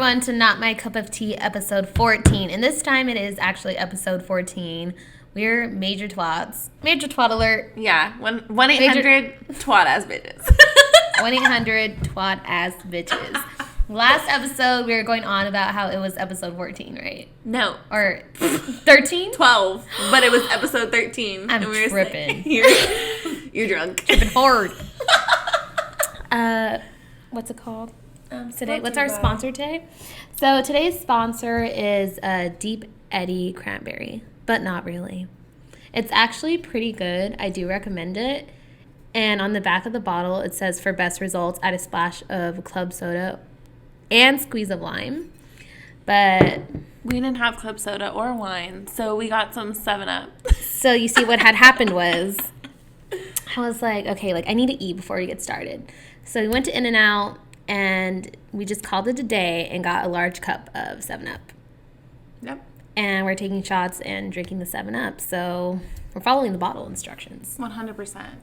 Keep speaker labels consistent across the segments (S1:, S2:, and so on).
S1: everyone, to Not My Cup of Tea, episode 14. And this time it is actually episode 14. We're major twats. Major twat alert.
S2: Yeah, 1-800-twat-ass bitches.
S1: 1-800-twat-ass-bitches. Last episode, we were going on about how it was episode 14, right?
S2: No.
S1: Or 13?
S2: 12. But it was episode 13.
S1: I'm tripping.
S2: You're drunk.
S1: Tripping hard. What's it called? Today, what's our sponsor today? So today's sponsor is Deep Eddy Cranberry, but not really. It's actually pretty good. I do recommend it. And on the back of the bottle, it says, for best results, add a splash of club soda and squeeze of lime. But
S2: we didn't have club soda or wine, so we got some 7-Up.
S1: So you see, what had happened was, I was like, okay, I need to eat before we get started. So we went to In-N-Out, and we just called it a day and got a large cup of 7-Up.
S2: Yep.
S1: And we're taking shots and drinking the 7-Up. So we're following the bottle instructions.
S2: 100%.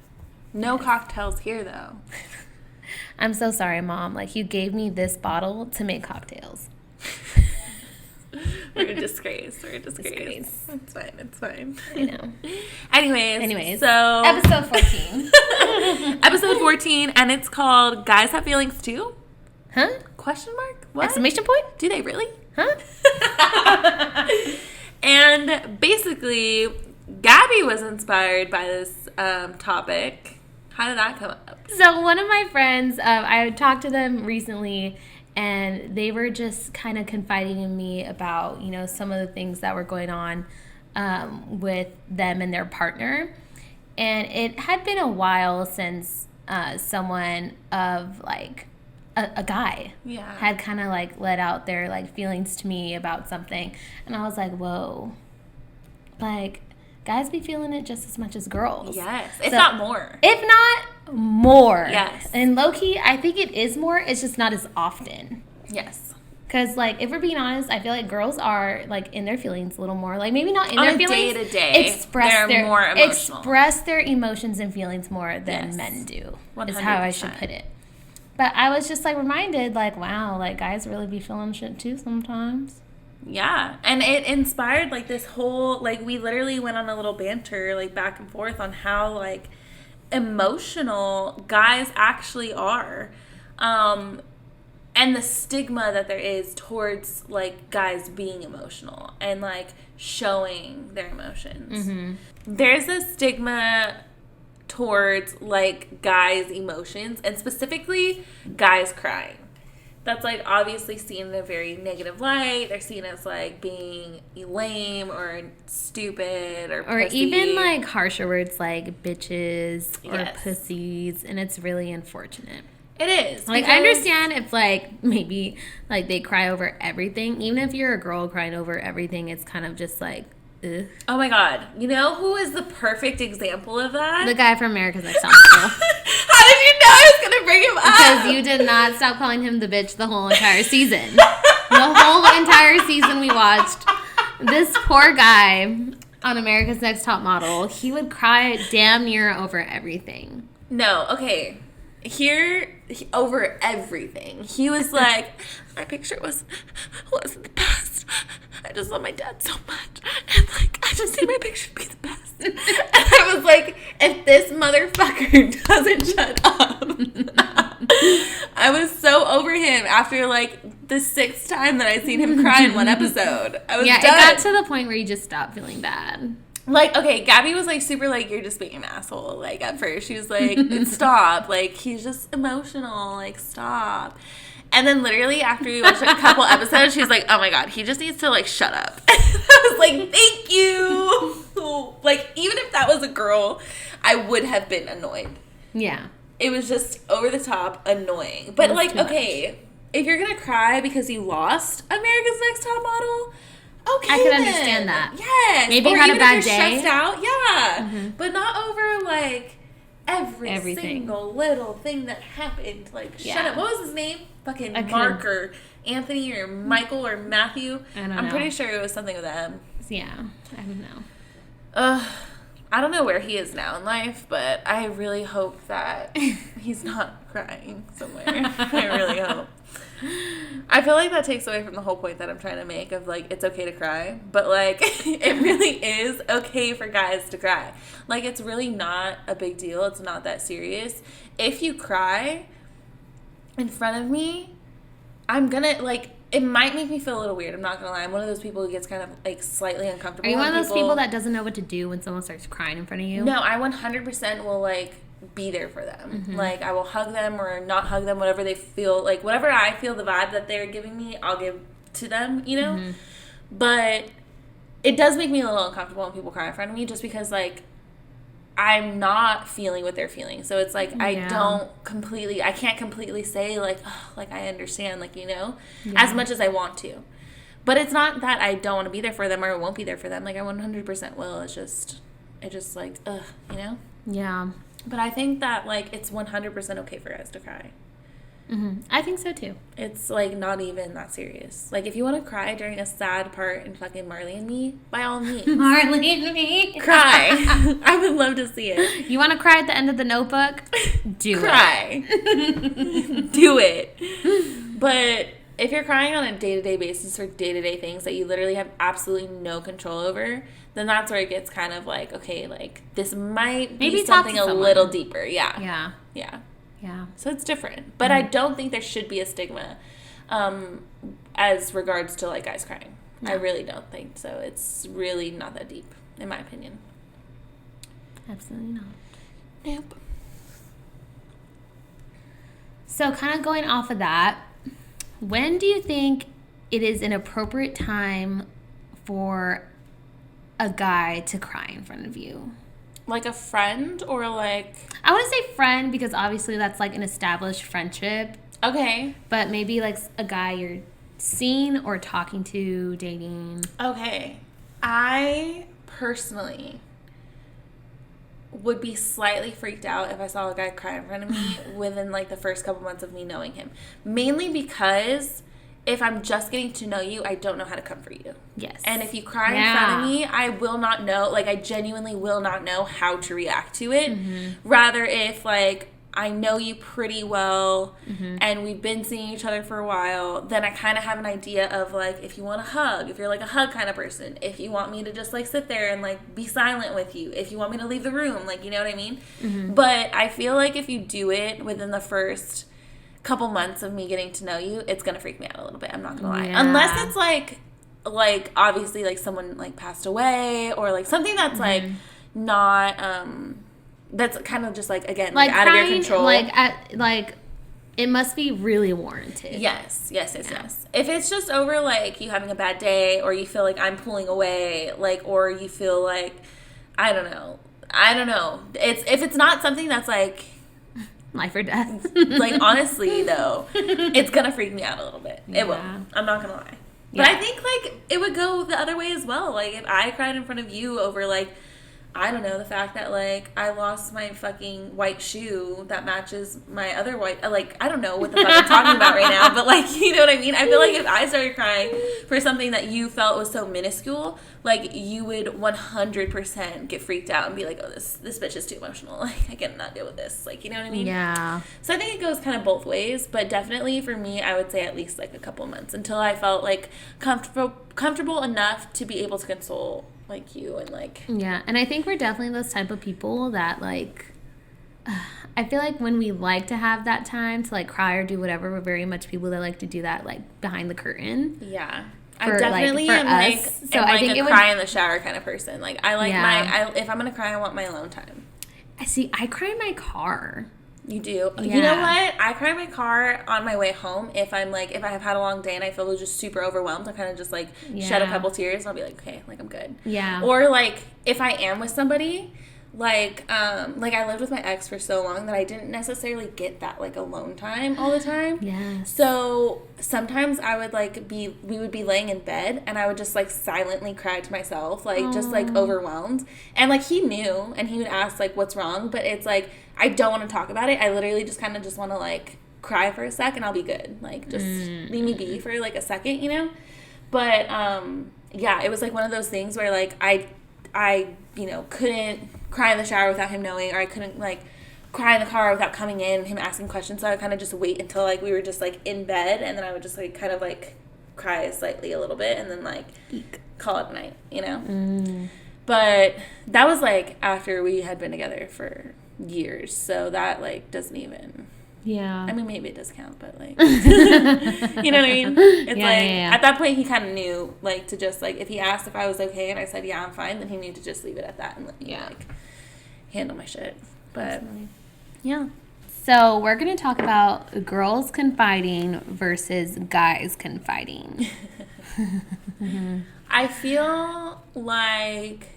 S2: No cocktails here, though.
S1: I'm so sorry, Mom. You gave me this bottle to make cocktails.
S2: We're a disgrace. It's fine.
S1: I know.
S2: Anyways, so
S1: episode 14.
S2: Episode 14, and it's called Guys Have Feelings Too?
S1: Huh?
S2: Question mark? What?
S1: Exclamation point?
S2: Do they really?
S1: Huh?
S2: And basically, Gabby was inspired by this topic. How did that come up?
S1: So one of my friends, I talked to them recently, and they were just kind of confiding in me about, some of the things that were going on with them and their partner. And it had been a while since someone of, a guy had kind of, let out their, feelings to me about something. And I was like, whoa. Guys be feeling it just as much as girls.
S2: Yes. If not more.
S1: If not more.
S2: Yes.
S1: And low-key, I think it is more. It's just not as often.
S2: Yes.
S1: Because, if we're being honest, I feel like girls are, in their feelings a little more. Maybe not in their feelings.
S2: On a day-to-day, they're more emotional.
S1: Express their emotions and feelings more than men do. 100%. Is how I should put it. But I was just, reminded, wow, guys really be feeling shit, too, sometimes.
S2: Yeah, and it inspired, this whole, we literally went on a little banter, back and forth on how, emotional guys actually are. And the stigma that there is towards, guys being emotional and, showing their emotions. Mm-hmm. There's a stigma towards, guys' emotions, and specifically guys crying. That's, obviously seen in a very negative light. They're seen as, being lame or stupid or pussy.
S1: Even, harsher words like bitches or pussies, and it's really unfortunate.
S2: It is.
S1: I understand if, maybe, they cry over everything. Even if you're a girl crying over everything, it's kind of just, ugh.
S2: Oh, my God. You know who is the perfect example of that?
S1: The guy from America's Next Top Model.
S2: How did you know I was going to bring him up?
S1: Because you did not stop calling him the bitch the whole entire season. The whole entire season we watched. This poor guy on America's Next Top Model, he would cry damn near over everything.
S2: No, okay. Over everything. He was like, my picture wasn't the best. I just love my dad so much. And, I just need my picture to be the best. And I was like, if this motherfucker doesn't shut up. I was so over him after, the 6th time that I seen him cry in one episode. I was done.
S1: It got to the point where you just stopped feeling bad.
S2: Okay, Gabby was, super, you're just being an asshole. At first, she was like, stop. He's just emotional. Stop. And then literally after we watched a couple episodes, she was like, oh, my God, he just needs to, shut up. And I was like, thank you. Even if that was a girl, I would have been annoyed.
S1: Yeah.
S2: It was just over the top annoying. But, okay, if you're going to cry because you lost America's Next Top Model, okay,
S1: I could understand that.
S2: Yes.
S1: Maybe you had a bad day.
S2: Stressed out. Yeah. Mm-hmm. But not over, every single little thing that happened. Shut up. What was his name? Fucking Mark or Anthony or Michael or Matthew.
S1: I don't know.
S2: I'm pretty sure it was something with M.
S1: Yeah. I don't know.
S2: I don't know where he is now in life, but I really hope that he's not crying somewhere. I really hope. I feel like that takes away from the whole point that I'm trying to make of, like, it's okay to cry. But, like, it really is okay for guys to cry. Like, it's really not a big deal. It's not that serious. If you cry in front of me, I'm gonna, like, it might make me feel a little weird. I'm not gonna lie. I'm one of those people who gets kind of, like, slightly uncomfortable.
S1: Are you one of those people that doesn't know what to do when someone starts crying in front of you?
S2: No, I 100% will, like, be there for them. Like, I will hug them or not hug them, whatever they feel. Like, whatever I feel the vibe that they're giving me, I'll give to them, you know? But it does make me a little uncomfortable when people cry in front of me just because, like, I'm not feeling what they're feeling. So it's like I can't completely say, like, oh, like, I understand, like, you know, as much as I want to. But it's not that I don't want to be there for them or I won't be there for them. Like, I 100% will. It just like, ugh, you know?
S1: Yeah.
S2: But I think that, like, it's 100% okay for guys to cry.
S1: I think so, too.
S2: It's, like, not even that serious. Like, if you want to cry during a sad part in fucking Marley and Me, by all means.
S1: Marley and Me.
S2: Cry. I would love to see it.
S1: You want to cry at the end of The Notebook? Do
S2: cry. Do it. But if you're crying on a day-to-day basis for day-to-day things that you literally have absolutely no control over, then that's where it gets kind of like, okay, like, this might be something a little deeper. Yeah. So it's different. But I don't think there should be a stigma as regards to, like, guys crying. No. I really don't think so. It's really not that deep, in my opinion.
S1: Absolutely not.
S2: Nope.
S1: So kind of going off of that, when do you think it is an appropriate time for a guy to cry in front of you?
S2: Like a friend or like...
S1: I want to say friend because obviously that's like an established friendship.
S2: Okay.
S1: But maybe like a guy you're seeing or talking to, dating.
S2: Okay. I personally would be slightly freaked out if I saw a guy cry in front of me within like the first couple months of me knowing him. Mainly because if I'm just getting to know you, I don't know how to comfort you.
S1: Yes.
S2: And if you cry in front of me, I will not know, like, I genuinely will not know how to react to it. Rather, if, like, I know you pretty well and we've been seeing each other for a while, then I kind of have an idea of, like, if you want a hug, if you're, like, a hug kind of person, if you want me to just, like, sit there and, like, be silent with you, if you want me to leave the room, like, you know what I mean? But I feel like if you do it within the first couple months of me getting to know you, it's gonna freak me out a little bit. I'm not gonna lie. Unless it's like obviously like someone like passed away or like something that's like not that's kind of just like, again, like out of your control.
S1: Like it must be really warranted.
S2: Yes. If it's just over like you having a bad day or you feel like I'm pulling away, like, or you feel like I don't know. It's if it's not something that's like
S1: life or death.
S2: Like, honestly, though, it's gonna freak me out a little bit. It will. I'm not gonna lie. But I think, like, it would go the other way as well. Like, if I cried in front of you over, like, I don't know, the fact that, like, I lost my fucking white shoe that matches my other white, like, I don't know what the fuck I'm talking about right now, but, like, you know what I mean? I feel like if I started crying for something that you felt was so minuscule, like, you would 100% get freaked out and be like, oh, this bitch is too emotional. Like, I cannot deal with this. Like, you know what I mean?
S1: Yeah.
S2: So I think it goes kind of both ways, but definitely for me, I would say at least, like, a couple months until I felt, like, comfortable enough to be able to console, like, you and, like...
S1: Yeah, and I think we're definitely those type of people that, like... I feel like when we like to have that time to, like, cry or do whatever, we're very much people that like to do that, like, behind the curtain.
S2: Yeah. I definitely am, like, so I think a cry in the shower kind of person. Like, I like if I'm going to cry, I want my alone time.
S1: I cry in my car.
S2: You do? Yeah. You know what? I cry in my car on my way home if I'm, like, if I have had a long day and I feel just super overwhelmed. I kind of just, like, shed a couple tears and I'll be like, okay, like, I'm good.
S1: Yeah.
S2: Or, like, if I am with somebody... Like I lived with my ex for so long that I didn't necessarily get that, like, alone time all the time.
S1: Yes.
S2: So sometimes I would, like, we would be laying in bed and I would just, like, silently cry to myself, like, just, like, overwhelmed. And, like, he knew and he would ask, like, what's wrong? But it's, like, I don't want to talk about it. I literally just kind of just want to, like, cry for a sec and I'll be good. Like, just leave me be for, like, a second, you know? But, yeah, it was, like, one of those things where, like, I, couldn't cry in the shower without him knowing, or I couldn't, like, cry in the car without coming in and him asking questions. So I would kind of just wait until, like, we were just, like, in bed, and then I would just, like, kind of, like, cry slightly a little bit, and then, like, call it a night, But that was, like, after we had been together for years, so that, like, doesn't even...
S1: Yeah.
S2: I mean, maybe it does count, but, like... you know what I mean? It's at that point, he kind of knew, like, to just, like, if he asked if I was okay and I said, yeah, I'm fine, then he knew to just leave it at that and let me, like, handle my shit. But, yeah.
S1: So we're going to talk about girls confiding versus guys confiding.
S2: I feel like...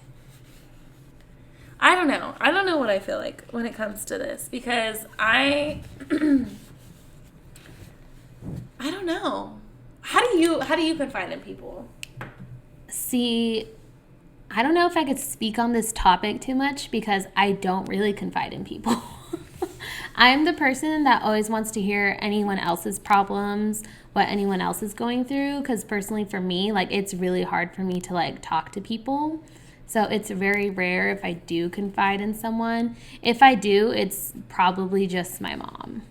S2: I don't know. I don't know what I feel like when it comes to this, because I don't know. How do you confide in people?
S1: See, I don't know if I could speak on this topic too much because I don't really confide in people. I'm the person that always wants to hear anyone else's problems, what anyone else is going through, because personally for me, like, it's really hard for me to, like, talk to people. So it's very rare if I do confide in someone. If I do, it's probably just my mom.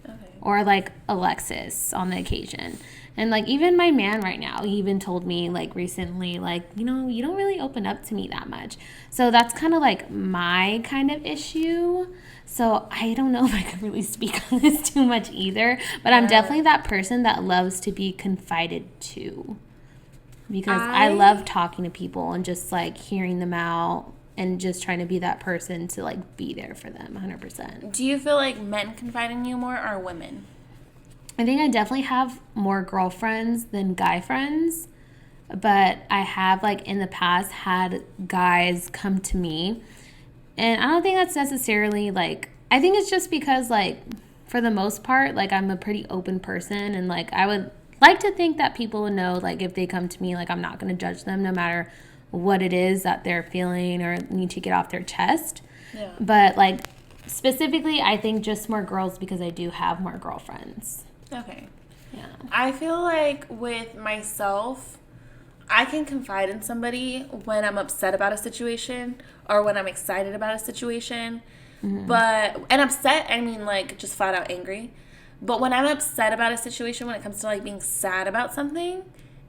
S1: Okay. Or, like, Alexis on the occasion. And, like, even my man right now, he even told me, like, recently, like, you don't really open up to me that much. So that's kind of, like, my kind of issue. So I don't know if I can really speak on this too much either. But I'm definitely that person that loves to be confided to. Because I love talking to people and just, like, hearing them out and just trying to be that person to, like, be there for them 100%.
S2: Do you feel like men confide in you more or women?
S1: I think I definitely have more girlfriends than guy friends. But I have, like, in the past had guys come to me. And I don't think that's necessarily, like, I think it's just because, like, for the most part, like, I'm a pretty open person. And, like, I would like to think that people would know, like, if they come to me, like, I'm not going to judge them no matter what it is that they're feeling or need to get off their chest. Yeah. But, like, specifically, I think just more girls because I do have more girlfriends.
S2: Okay. Yeah. I feel like with myself, I can confide in somebody when I'm upset about a situation or when I'm excited about a situation. Mm-hmm. And upset, I mean, like, just flat out angry. But when I'm upset about a situation, when it comes to, like, being sad about something,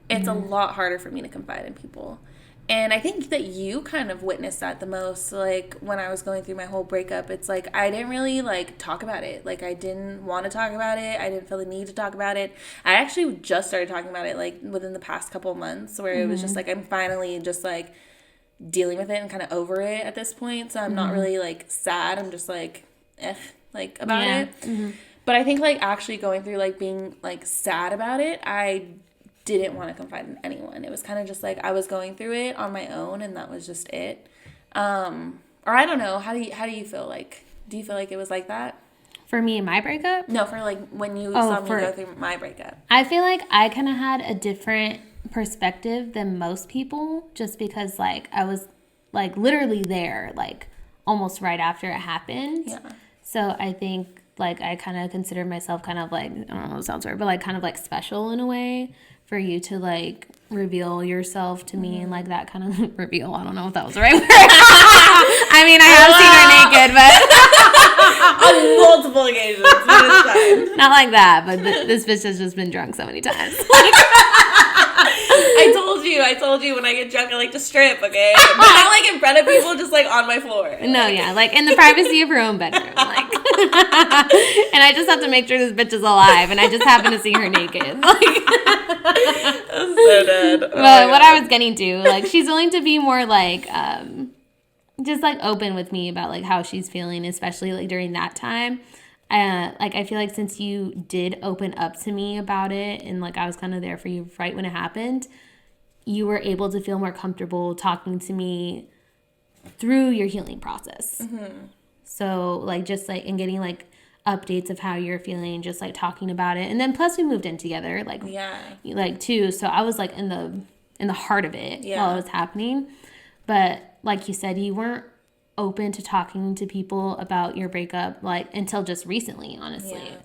S2: it's a lot harder for me to confide in people. And I think that you kind of witnessed that the most, like, when I was going through my whole breakup. It's like I didn't really, like, talk about it. Like, I didn't want to talk about it. I didn't feel the need to talk about it. I actually just started talking about it, like, within the past couple of months, where it was just, like, I'm finally just, like, dealing with it and kind of over it at this point. So I'm not really, like, sad. I'm just, like, about it. Mm-hmm. But I think, like, actually going through, like, being, like, sad about it, I didn't want to confide in anyone. It was kind of just, like, I was going through it on my own, and that was just it. Or I don't know. How do you feel like? Do you feel like it was like that?
S1: For me and my breakup?
S2: No, for, like, when you saw me go through my breakup.
S1: I feel like I kind of had a different perspective than most people just because, like, I was, like, literally there, like, almost right after it happened. Yeah. So I think, like, I kind of consider myself kind of, like, I don't know, it sounds weird, but, like, kind of, like, special in a way for you to, like, reveal yourself to me and, like, that kind of reveal. I don't know if that was the right word. I mean, I have seen her naked, but
S2: on multiple occasions.
S1: Not like that, but this bitch has just been drunk so many times.
S2: I told you when I get drunk I like to strip, okay? But not like in front of people, just like on my floor.
S1: No, yeah, like in the privacy of her own bedroom. Like and I just have to make sure this bitch is alive and I just happen to see her naked. Like
S2: I'm so dead.
S1: But what I was getting to, like, she's willing to be more like just like open with me about like how she's feeling, especially like during that time. Like, I feel like since you did open up to me about it and, like, I was kind of there for you right when it happened, you were able to feel more comfortable talking to me through your healing process. Mm-hmm. So, like, just, like, and getting, like, updates of how you're feeling, just, like, talking about it. And then, plus, we moved in together, like, too. So, I was, like, in the heart of it while it was happening. But, like you said, you weren't open to talking to people about your breakup, like, until just recently, honestly. Yeah.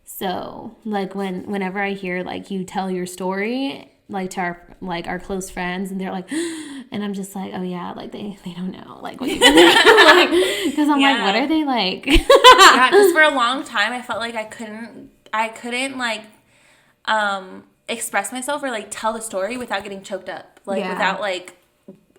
S1: So, like, whenever I hear, like, you tell your story, like, to our close friends, and they're like, And I'm just like, oh yeah, like they don't know, like what you're like, because I'm like, what are they like?
S2: Yeah, because for a long time I felt like I couldn't like express myself or like tell the story without getting choked up, like without like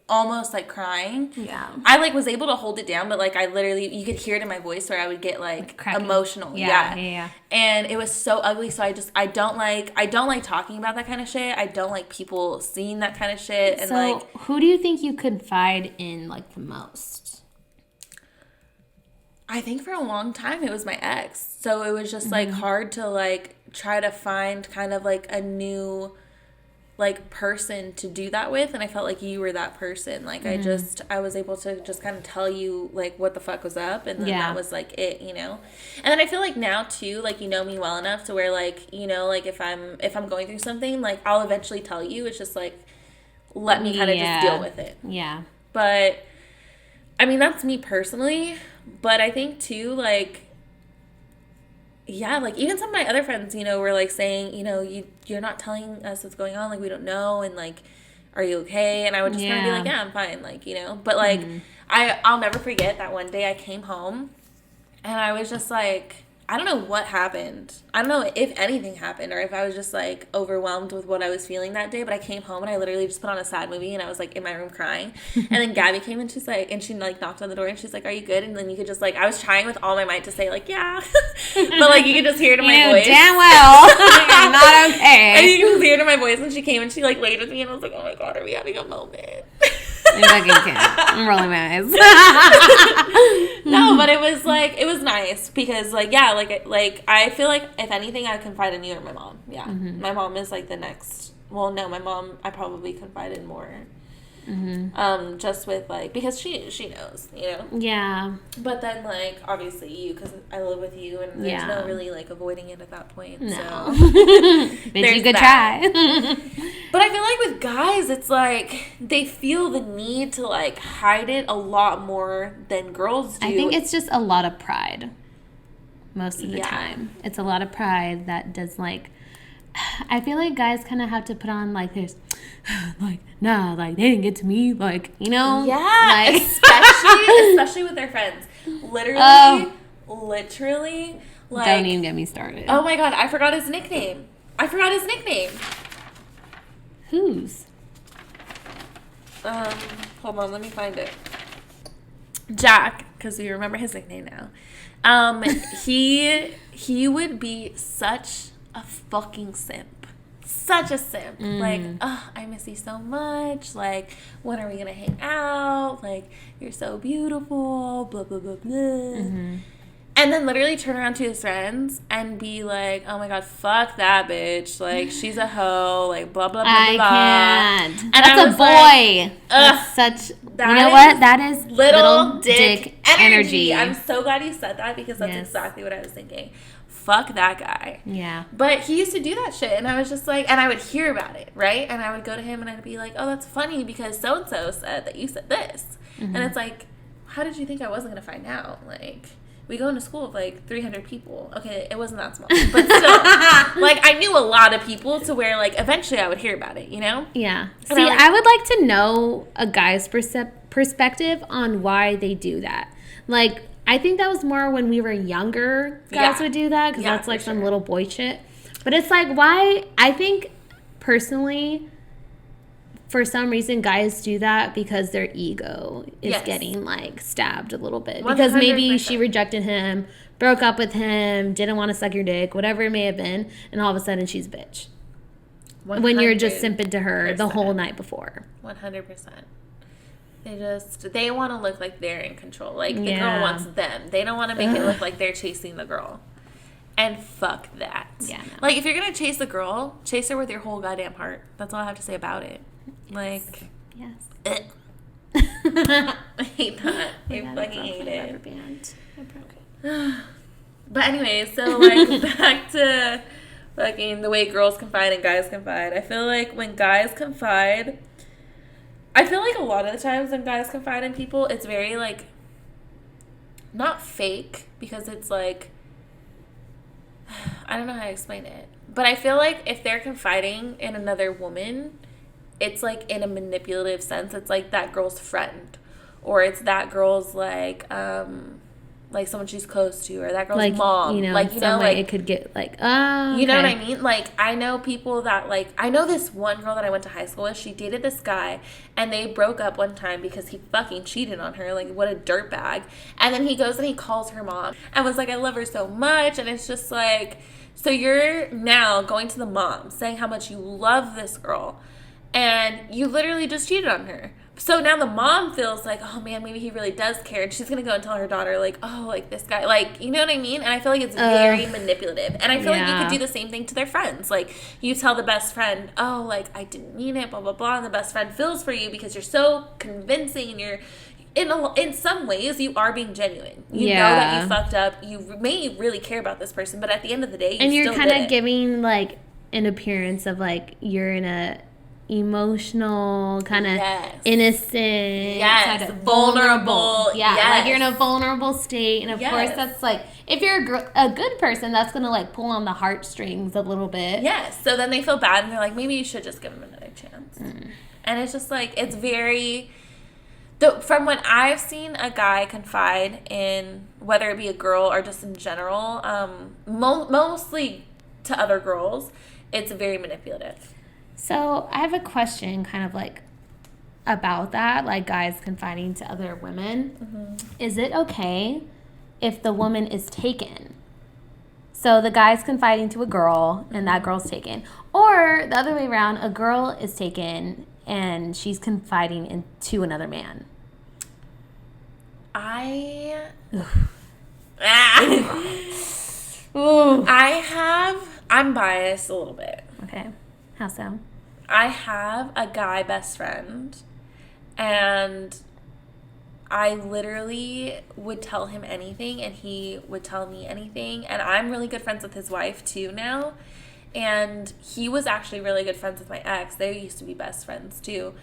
S2: almost like crying.
S1: Yeah.
S2: I like was able to hold it down, but like I literally, you could hear it in my voice where I would get like emotional. Yeah. And it was so ugly. So I don't like talking about that kind of shit. I don't like people seeing that kind of shit. And
S1: so
S2: like,
S1: who do you think you confide in like the most?
S2: I think for a long time it was my ex. So it was just like hard to like try to find kind of like a new like person to do that with, and I felt like you were that person. Like I was able to just kind of tell you like what the fuck was up, and then that was like it, you know. And then I feel like now too, like you know me well enough to where like, you know, like if I'm going through something, like I'll eventually tell you. It's just like let me kind of just deal with it.
S1: Yeah.
S2: But I mean, that's me personally, but I think too, like, yeah, like even some of my other friends, you know, were like saying, you know, you're not telling us what's going on, like we don't know, and like, are you okay? And I would just kind of be like, yeah, I'm fine, like, you know. But like, I'll never forget that one day I came home, and I was just like, I don't know what happened. I don't know if anything happened or if I was just like overwhelmed with what I was feeling that day. But I came home and I literally just put on a sad movie and I was like in my room crying. And then Gabby came and she's like, and she like knocked on the door and she's like, "Are you good?" And then you could just like, I was trying with all my might to say like, "Yeah," but like you could just hear it in my voice.
S1: Damn well, you're not okay.
S2: And you could hear it in my voice. And she came and she like laid with me and I was like, "Oh my God, are we having a moment?"
S1: You fucking can't. I'm rolling my eyes.
S2: No, but it was nice because like, yeah, like I feel like if anything I confide in you or my mom. Yeah. My mom is like the next, well, no, my mom I probably confide in more. Just with like, because she knows, you know.
S1: Yeah.
S2: But then like obviously you, because I live with you and there's no really like avoiding it at that point.
S1: No.
S2: So
S1: Bitch, you could try.
S2: But I feel like with guys it's like they feel the need to like hide it a lot more than girls do.
S1: I think it's just a lot of pride most of the time. It's a lot of pride that does like, I feel like guys kind of have to put on like this, like, nah, like they didn't get to me, like, you know.
S2: Yeah,
S1: like,
S2: especially with their friends. Literally, like,
S1: don't even get me started.
S2: Oh my God, I forgot his nickname.
S1: Whose?
S2: Hold on, let me find it. Jack, because we remember his nickname now. He would be such a fucking simp. Such a simp. Like, I miss you so much. Like, when are we gonna hang out? Like, you're so beautiful. Blah, blah, blah, blah. And then literally turn around to his friends and be like, "Oh my God, fuck that bitch. Like, she's a hoe. Like, blah, blah, blah, blah."
S1: I can't.
S2: And
S1: that's a boy.
S2: Like,
S1: that's such, you know what? That is
S2: little dick
S1: energy.
S2: I'm so glad you said that because that's exactly what I was thinking. Fuck that guy.
S1: Yeah.
S2: But he used to do that shit, and I was just like, and I would hear about it, right? And I would go to him and I'd be like, "Oh, that's funny because so-and-so said that you said this." And it's like, how did you think I wasn't going to find out? Like, we go into school with like 300 people. Okay, it wasn't that small, but still, like I knew a lot of people to where like eventually I would hear about it, you know?
S1: Yeah. See, I would like to know a guy's perspective on why they do that. Like, I think that was more when we were younger, guys would do that because that's like some little boy shit. But it's like, why? I think personally, for some reason, guys do that because their ego is getting like stabbed a little bit. 100%. Because maybe she rejected him, broke up with him, didn't want to suck your dick, whatever it may have been, and all of a sudden she's a bitch. 100%. When you're just simping to her the whole night before.
S2: 100%. They want to look like they're in control. Like, the girl wants them. They don't want to make it look like they're chasing the girl. And fuck that. Yeah, no. Like, if you're going to chase the girl, chase her with your whole goddamn heart. That's all I have to say about it. Like,
S1: yes.
S2: I hate that. I fucking hate it.
S1: I broke it.
S2: But anyway, so, like, back to fucking the way girls confide and guys confide. I feel like when guys confide, I feel like a lot of the times when guys confide in people, it's very, like, not fake, because it's, like, I don't know how to explain it. But I feel like if they're confiding in another woman, it's like in a manipulative sense. It's like that girl's friend, or it's that girl's like someone she's close to, or that girl's
S1: like,
S2: mom.
S1: You know,
S2: like,
S1: some way it could get like,
S2: you know what I mean? Like, I know people that, like, I know this one girl that I went to high school with. She dated this guy, and they broke up one time because he fucking cheated on her. Like, what a dirtbag. And then he goes and he calls her mom and was like, I love her so much. And it's just like, so you're now going to the mom saying how much you love this girl, and you literally just cheated on her. So now the mom feels like, oh man, maybe he really does care. And she's going to go and tell her daughter, like, oh, like this guy, like, you know what I mean? And I feel like it's very manipulative. And I feel like you could do the same thing to their friends. Like, you tell the best friend, oh, like, I didn't mean it, blah, blah, blah. And the best friend feels for you because you're so convincing, and you're, in some ways, you are being genuine. You know that you fucked up. You may really care about this person, but at the end of the day,
S1: you're kind of giving, like, an appearance of, like, you're in a emotional, kind of innocent, kind of vulnerable. Like you're in a vulnerable state, and of course that's like, if you're a good person, that's gonna like pull on the heartstrings a little bit.
S2: So then they feel bad, and they're like, maybe you should just give him another chance. And it's just like, it's very, from when I've seen a guy confide in, whether it be a girl or just in general, mostly to other girls, it's very manipulative.
S1: So I have a question kind of like about that, like guys confiding to other women. Is it okay if the woman is taken? So the guy's confiding to a girl and that girl's taken. Or the other way around, a girl is taken and she's confiding into another man.
S2: I'm biased a little bit.
S1: Okay. How so?
S2: I have a guy best friend, and I literally would tell him anything, and he would tell me anything. And I'm really good friends with his wife too now, and he was actually really good friends with my ex. They used to be best friends too,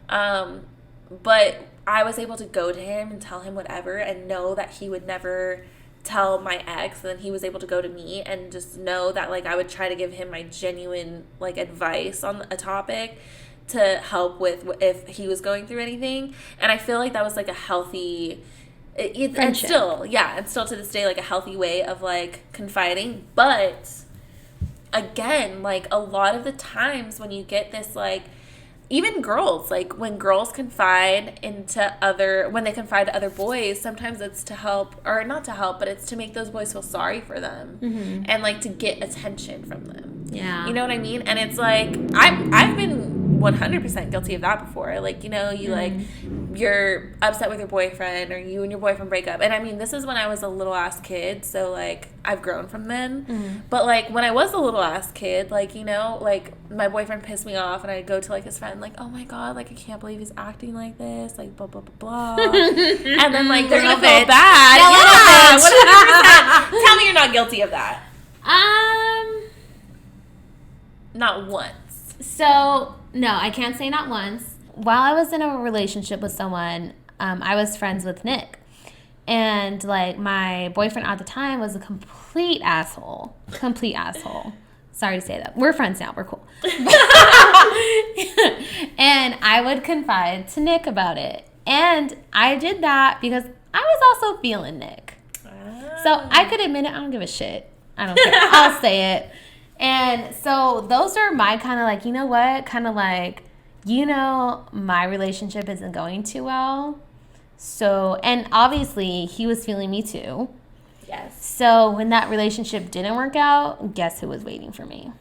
S2: but I was able to go to him and tell him whatever, and know that he would never tell my ex. And then he was able to go to me and just know that, like, I would try to give him my genuine, like, advice on a topic to help with if he was going through anything. And I feel like that was like a healthy, and still to this day, like a healthy way of like confiding. But again, like a lot of the times when you get this, like, even girls, like when girls confide when they confide to other boys, sometimes it's to help, or not to help, but it's to make those boys feel sorry for them, and like to get attention from them. You know what I mean? And it's like, I've been 100% guilty of that before. Like, you know, you like, you're upset with your boyfriend, or you and your boyfriend break up. And I mean, this is when I was a little ass kid, so like I've grown from then. But like when I was a little ass kid, like, you know, like my boyfriend pissed me off, and I'd go to like his friend, like, oh my god, like I can't believe he's acting like this, like blah blah blah blah. And then like they're gonna feel bad. Yeah, 100%. Tell me you're not guilty of that. Not once.
S1: So no, I can't say not once. While I was in a relationship with someone, I was friends with Nick. And, like, my boyfriend at the time was a complete asshole. Complete asshole. Sorry to say that. We're friends now. We're cool. And I would confide to Nick about it. And I did that because I was also feeling Nick. So I could admit it. I don't give a shit. I don't care. I'll say it. And so those are my kind of like, you know what? Kind of like, you know, my relationship isn't going too well. So, and obviously he was feeling me too.
S2: Yes.
S1: So when that relationship didn't work out, guess who was waiting for me?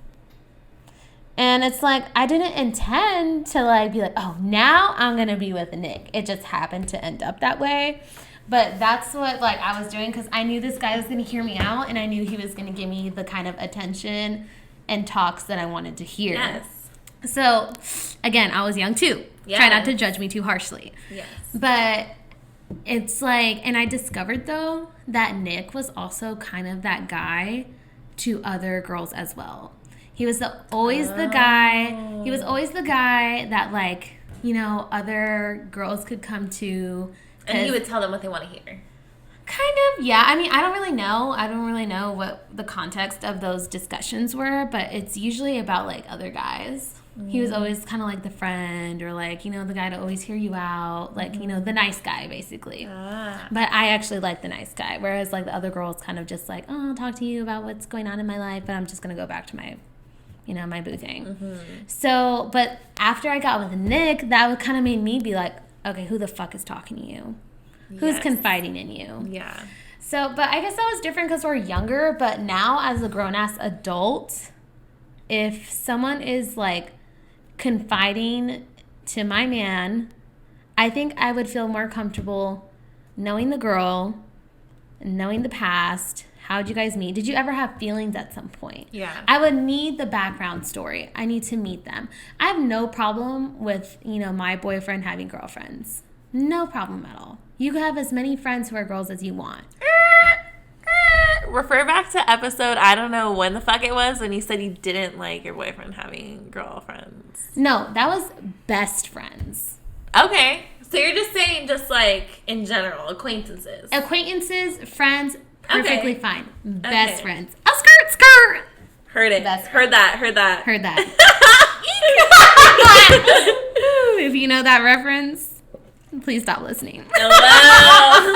S1: And it's like, I didn't intend to like be like, oh, now I'm going to be with Nick. It just happened to end up that way. But that's what like I was doing, because I knew this guy was going to hear me out, and I knew he was going to give me the kind of attention and talks that I wanted to hear.
S2: Yes.
S1: So, again, I was young too. Yes. Try not to judge me too harshly.
S2: Yes.
S1: But it's like, and I discovered though that Nick was also kind of that guy to other girls as well. He was always the guy. He was always the guy that, like, you know, other girls could come to.
S2: And he would tell them what they want to hear.
S1: Kind of, yeah. I mean, I don't really know. I don't really know what the context of those discussions were, but it's usually about, like, other guys. He was always kind of like the friend or like, you know, the guy to always hear you out. Like, you know, the nice guy, basically. But I actually like the nice guy. Whereas, like, the other girl's kind of just like, oh, I'll talk to you about what's going on in my life. But I'm just going to go back to my, you know, my boo thing. So, but after I got with Nick, that kind of made me be like, okay, who the fuck is talking to you? Who's confiding in you?
S2: Yeah.
S1: So, but I guess that was different because we're younger. But now, as a grown-ass adult, if someone is, like, confiding to my man, I think I would feel more comfortable knowing the girl, knowing the past. How'd you guys meet? Did you ever have feelings at some point?
S2: Yeah.
S1: I would need the background story. I need to meet them. I have no problem with, you know, my boyfriend having girlfriends. No problem at all. You can have as many friends who are girls as you want.
S2: Refer back to episode, I don't know when the fuck it was, when you said you didn't like your boyfriend having girlfriends.
S1: No, that was best friends.
S2: Okay. So you're just saying just like in general, acquaintances.
S1: Acquaintances, friends, perfectly fine. Best friends. A skirt.
S2: Heard it.
S1: Best
S2: Heard that.
S1: Heard that. If you know that reference, please stop listening.
S2: Hello.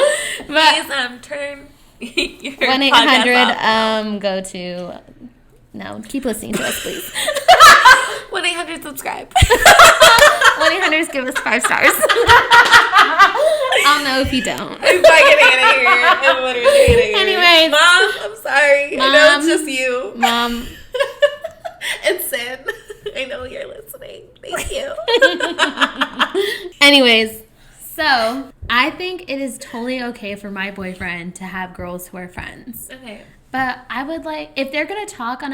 S1: But
S2: please turn your
S1: 1-800 go to no, keep listening to us, please.
S2: 1-800 subscribe.
S1: 1-800 give us 5 stars. I'll know if you don't.
S2: I'm fucking out of here. I'm literally out of here.
S1: Anyways,
S2: Mom, I'm sorry.
S1: Mom,
S2: I know it's just you.
S1: Mom.
S2: And Sin, I know you're listening. Thank you.
S1: Anyways, so I think it is totally okay for my boyfriend to have girls who are friends.
S2: Okay.
S1: But I would like, if they're going to talk on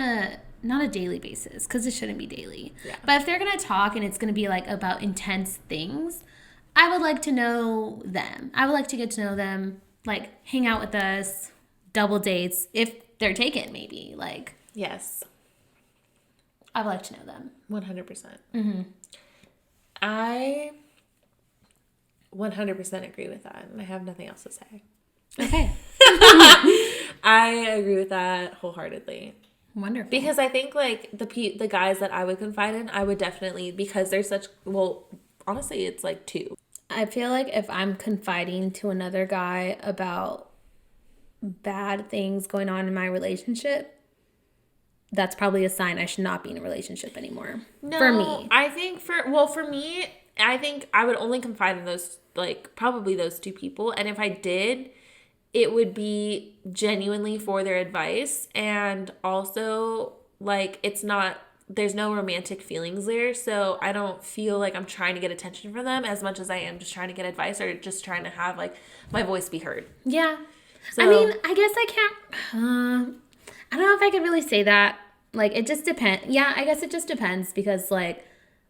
S1: not a daily basis, because it shouldn't be daily. Yeah. But if they're going to talk and it's going to be like about intense things, I would like to know them. I would like to get to know them, like hang out with us, double dates, if they're taken maybe. Like,
S2: yes.
S1: I would like to know them.
S2: 100%. I 100% agree with that. And I have nothing else to say.
S1: Okay.
S2: I agree with that wholeheartedly.
S1: Wonderful.
S2: Because I think like the guys that I would confide in, I would definitely, because they're such, well, honestly, it's like 2.
S1: I feel like if I'm confiding to another guy about bad things going on in my relationship, that's probably a sign I should not be in a relationship anymore.
S2: No,
S1: for me.
S2: I think for me, I think I would only confide in those, like, probably those 2 people. And if I did, it would be genuinely for their advice. And also, like, there's no romantic feelings there. So I don't feel like I'm trying to get attention from them as much as I am just trying to get advice or just trying to have, like, my voice be heard.
S1: Yeah.
S2: So,
S1: I mean, I guess I can't, I don't know if I could really say that. Like, it just depends. Yeah, I guess it just depends because, like,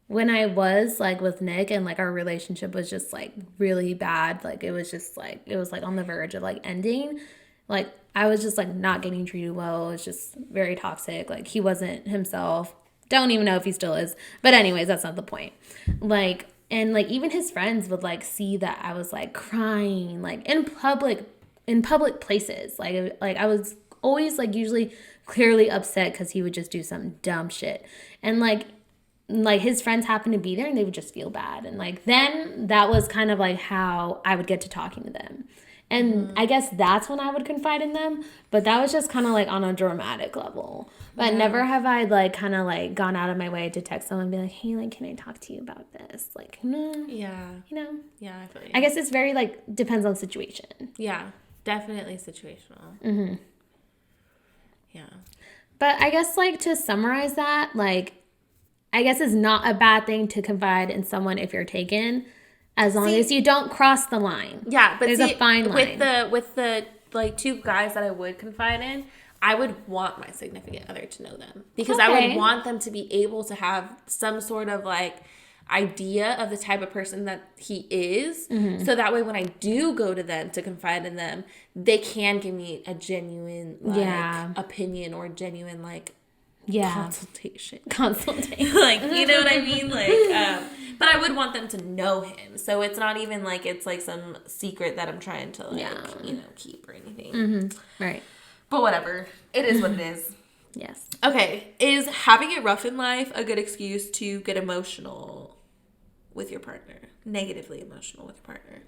S1: when I was, like, with Nick and, like, our relationship was just, like, really bad. Like, it was just, like, it was, like, on the verge of, like, ending. Like, I was just, like, not getting treated well. It was just very toxic. Like, he wasn't himself. Don't even know if he still is. But anyways, that's not the point. Like, and, like, even his friends would, like, see that I was, like, crying, like, in public places. Like I was always, like, usually clearly upset because he would just do some dumb shit. And, like his friends happened to be there and they would just feel bad. And, like, then that was kind of, like, how I would get to talking to them. And I guess that's when I would confide in them. But that was just kind of, like, on a dramatic level. But never have I, like, kind of, like, gone out of my way to text someone and be like, hey, like, can I talk to you about this? Like, no.
S2: Yeah.
S1: You know?
S2: Yeah, I feel you.
S1: I guess it's very, like, depends on situation.
S2: Yeah, definitely situational. Yeah.
S1: But I guess, like, to summarize that, like, I guess it's not a bad thing to confide in someone if you're taken, as long as you don't cross the line.
S2: Yeah, but
S1: there's a fine line.
S2: With the like 2 guys that I would confide in, I would want my significant other to know them because I would want them to be able to have some sort of, like, idea of the type of person that he is, so that way when I do go to them to confide in them, they can give me a genuine, like, opinion or genuine, like, consultation. Like, you know what I mean? Like, but I would want them to know him, so it's not even like it's like some secret that I'm trying to, like, you know, keep or anything.
S1: Right.
S2: But whatever, it is what it is.
S1: Yes.
S3: Okay, is having it rough in life a good excuse to get emotional with your partner? Negatively emotional with your partner?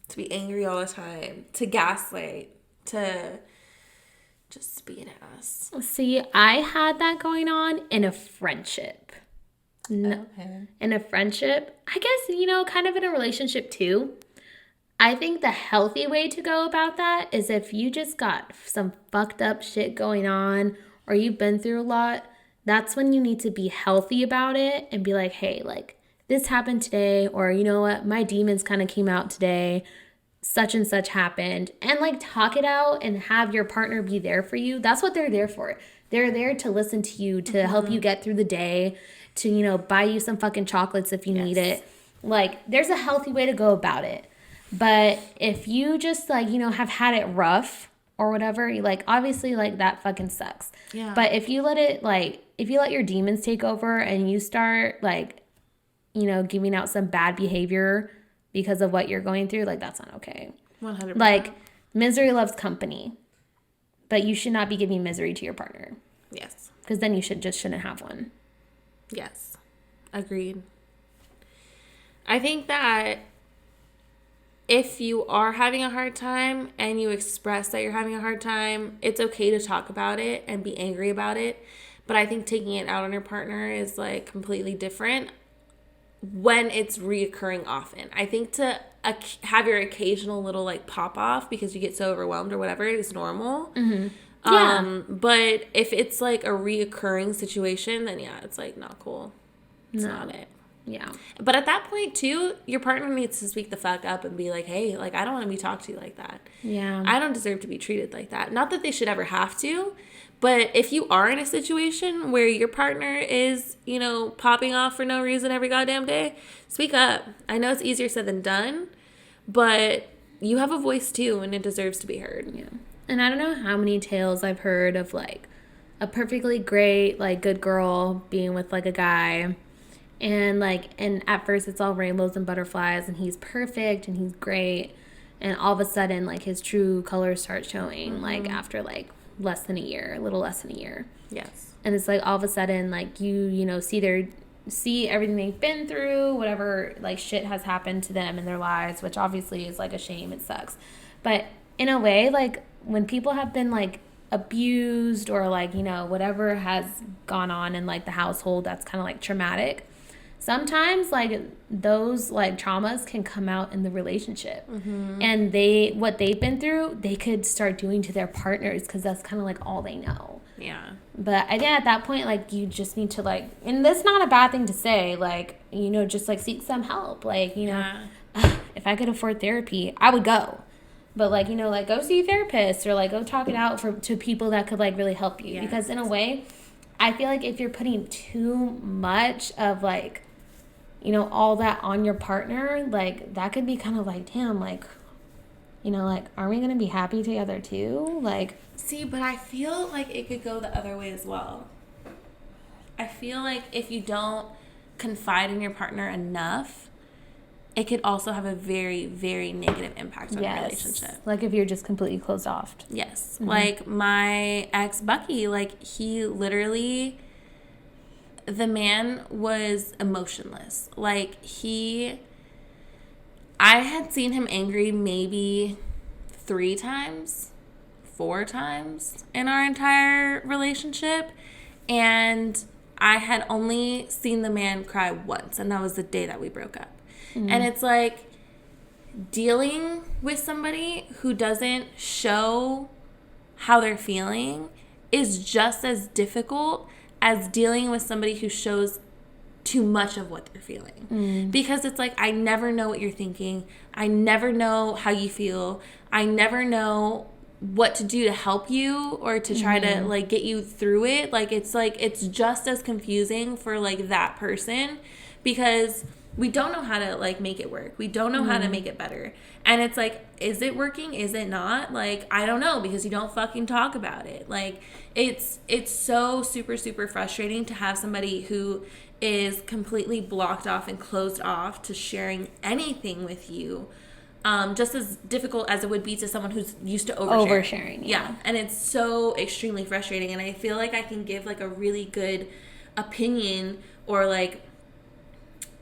S3: To be angry all the time, to gaslight, to just be an ass.
S1: See, I had that going on in a friendship.
S3: Okay.
S1: In a friendship, I guess, kind of in a relationship too. I think the healthy way to go about that is if you just got some fucked up shit going on or you've been through a lot, that's when you need to be healthy about it and be like, hey, like, this happened today, or you know what, my demons kind of came out today, such and such happened, and like talk it out and have your partner be there for you. That's what they're there for. They're there to listen to you, to help you get through the day, to, buy you some fucking chocolates if you need it. Like, there's a healthy way to go about it. But if you just like, have had it rough or whatever, like obviously like that fucking sucks.
S3: Yeah.
S1: But if you let your demons take over and you start like, giving out some bad behavior because of what you're going through, like that's not okay.
S3: 100%.
S1: Like, misery loves company. But you should not be giving misery to your partner.
S3: Yes.
S1: Because then you shouldn't have one.
S3: Yes. Agreed. I think that if you are having a hard time and you express that you're having a hard time, it's okay to talk about it and be angry about it. But I think taking it out on your partner is like completely different when it's reoccurring often. I think to have your occasional little like pop off because you get so overwhelmed or whatever is normal.
S1: Mm-hmm. Yeah.
S3: But if it's like a reoccurring situation, then yeah, it's like not cool. It's not it.
S1: Yeah.
S3: But at that point, too, your partner needs to speak the fuck up and be like, hey, like, I don't want to be talked to like that.
S1: Yeah.
S3: I don't deserve to be treated like that. Not that they should ever have to, but if you are in a situation where your partner is, popping off for no reason every goddamn day, speak up. I know it's easier said than done, but you have a voice, too, and it deserves to be heard.
S1: Yeah. And I don't know how many tales I've heard of, like, a perfectly great, like, good girl being with, like, a guy. And at first it's all rainbows and butterflies and he's perfect and he's great. And all of a sudden, like, his true colors start showing, like, after, like, a little less than a year.
S3: Yes.
S1: And it's like all of a sudden, like, you see everything they've been through, whatever, like, shit has happened to them in their lives, which obviously is, like, a shame. It sucks. But in a way, like, when people have been, like, abused or, like, whatever has gone on in, like, the household that's kind of, like, traumatic, sometimes, like, those, like, traumas can come out in the relationship. Mm-hmm. And what they've been through, they could start doing to their partners because that's kind of, like, all they know.
S3: Yeah.
S1: But I think at that point, like, you just need to, like, and that's not a bad thing to say, like, just, like, seek some help. Like, if I could afford therapy, I would go. But, like, like, go see a therapist or, like, go talk it out to people that could, like, really help you. Yes. Because in a way, I feel like if you're putting too much of, like, all that on your partner, like, that could be kind of like, damn, like, like, are we going to be happy together too? Like,
S3: see, but I feel like it could go the other way as well. I feel like if you don't confide in your partner enough, it could also have a very, very negative impact on your relationship.
S1: Like if you're just completely closed off.
S3: Yes. Mm-hmm. Like my ex, Bucky, like, he literally... the man was emotionless. Like, I had seen him angry maybe 3 times, 4 times in our entire relationship. And I had only seen the man cry once, and that was the day that we broke up. Mm-hmm. And it's like, dealing with somebody who doesn't show how they're feeling is just as difficult as dealing with somebody who shows too much of what they're feeling. Mm. Because it's like, I never know what you're thinking. I never know how you feel. I never know what to do to help you or to try to, like, get you through it. Like, it's just as confusing for, like, that person because we don't know how to, like, make it work. We don't know how to make it better. And it's like, is it working? Is it not? Like, I don't know, because you don't fucking talk about it. Like, it's so super, super frustrating to have somebody who is completely blocked off and closed off to sharing anything with you just as difficult as it would be to someone who's used to
S1: Oversharing,
S3: yeah. And it's so extremely frustrating. And I feel like I can give like a really good opinion or like,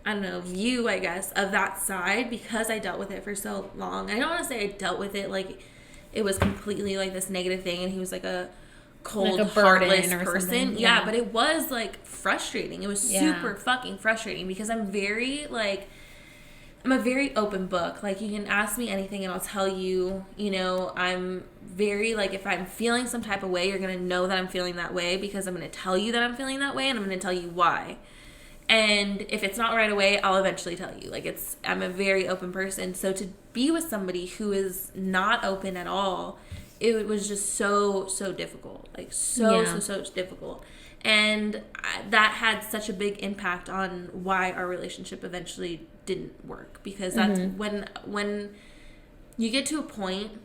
S3: I don't know, view, I guess, of that side because I dealt with it for so long. I don't want to say I dealt with it like it was completely like this negative thing and he was like a cold,
S1: like a
S3: heartless
S1: burden or
S3: person.
S1: something.
S3: Yeah, but it was like frustrating. It was super fucking frustrating because I'm a very open book. Like, you can ask me anything and I'll tell you, you know, I'm very, like, if I'm feeling some type of way, you're going to know that I'm feeling that way because I'm going to tell you that I'm feeling that way and I'm going to tell you why. And if it's not right away, I'll eventually tell you. Like, I'm a very open person. So to be with somebody who is not open at all, it was just so difficult. Like, so difficult. And that had such a big impact on why our relationship eventually didn't work. Because that's when you get to a point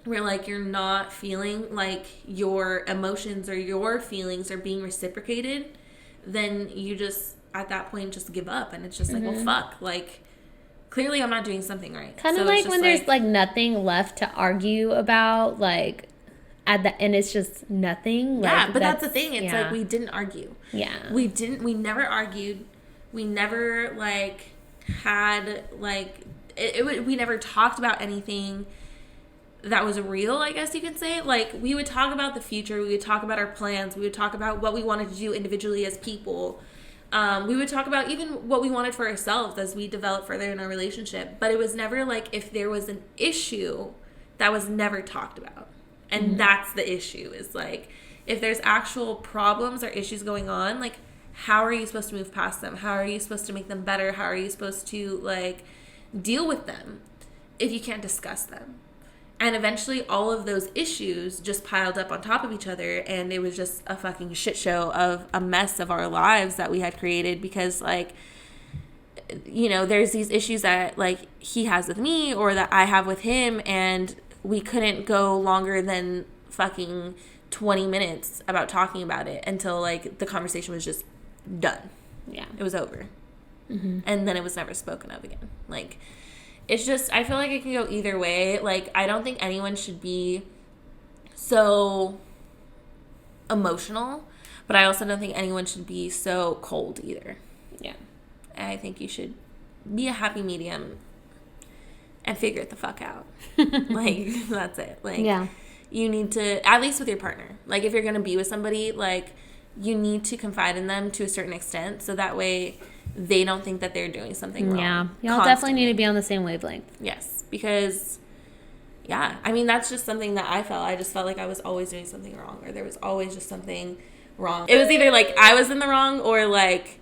S3: where, like, you're not feeling like your emotions or your feelings are being reciprocated, then you just, at that point, just give up. And it's just like, well, fuck. Like, clearly I'm not doing something right.
S1: Kind of like when there's, like, nothing left to argue about, like, at the end it's just nothing.
S3: Yeah,
S1: like,
S3: but that's the thing. It's like we didn't argue.
S1: Yeah.
S3: We never argued. We never, like, had, like, we never talked about anything that was real, I guess you could say. Like, we would talk about the future. We would talk about our plans. We would talk about what we wanted to do individually as people. We would talk about even what we wanted for ourselves as we developed further in our relationship. But it was never like if there was an issue that was never talked about. And that's the issue, is like, if there's actual problems or issues going on, like, how are you supposed to move past them? How are you supposed to make them better? How are you supposed to, like, deal with them if you can't discuss them? And eventually all of those issues just piled up on top of each other, and it was just a fucking shit show of a mess of our lives that we had created because, like, you know, there's these issues that, like, he has with me or that I have with him, and we couldn't go longer than fucking 20 minutes about talking about it until, like, the conversation was just done.
S1: Yeah.
S3: It was over. And then it was never spoken of again. Like, it's just, I feel like it can go either way. Like, I don't think anyone should be so emotional, but I also don't think anyone should be so cold either.
S1: Yeah.
S3: I think you should be a happy medium and figure it the fuck out. Like, that's it. Like, you need to, at least with your partner, like, if you're going to be with somebody, like, you need to confide in them to a certain extent so that way they don't think that they're doing something wrong.
S1: Yeah. Y'all definitely need to be on the same wavelength.
S3: Yes. Because, yeah, I mean, that's just something that I felt. I just felt like I was always doing something wrong, or there was always just something wrong. It was either, like, I was in the wrong or, like,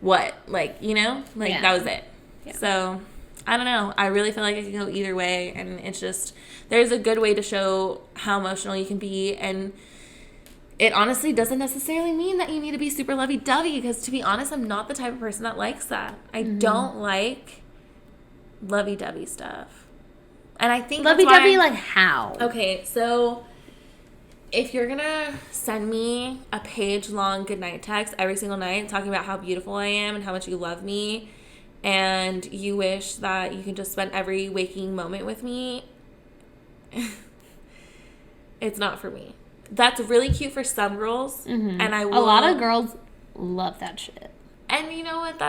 S3: what? Like, you know? Like, that was it. Yeah. So, I don't know. I really feel like it can go either way, and it's just, there's a good way to show how emotional you can be, and it honestly doesn't necessarily mean that you need to be super lovey-dovey, because, to be honest, I'm not the type of person that likes that. I don't like lovey-dovey stuff. And I think
S1: lovey-dovey, like, how?
S3: Okay, so if you're gonna send me a page-long goodnight text every single night talking about how beautiful I am and how much you love me, and you wish that you can just spend every waking moment with me, it's not for me. That's really cute for some girls, and I will.
S1: A lot of girls love that shit.
S3: And you know what?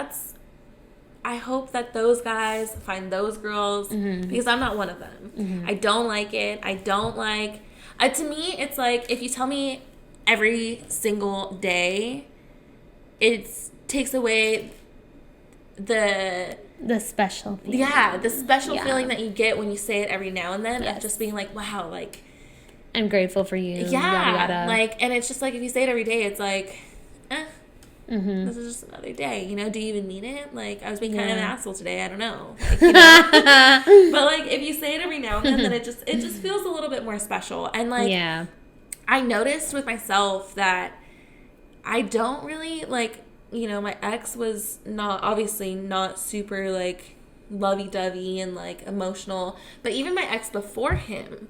S3: I hope that those guys find those girls, because I'm not one of them. I don't like it. I don't like. To me, it's like, if you tell me every single day, it takes away the
S1: special feeling.
S3: Yeah, the special feeling that you get when you say it every now and then, of just being like, wow, like,
S1: I'm grateful for you.
S3: Yeah,
S1: yada, yada.
S3: Like, and it's just like, if you say it every day, it's like, this is just another day, you know? Do you even mean it? Like, I was being kind of an asshole today, I don't know. Like, you know? But, like, if you say it every now and then it just feels a little bit more special. And, like, I noticed with myself that I don't really, like, you know, my ex was obviously not super, like, lovey-dovey and, like, emotional. But even my ex before him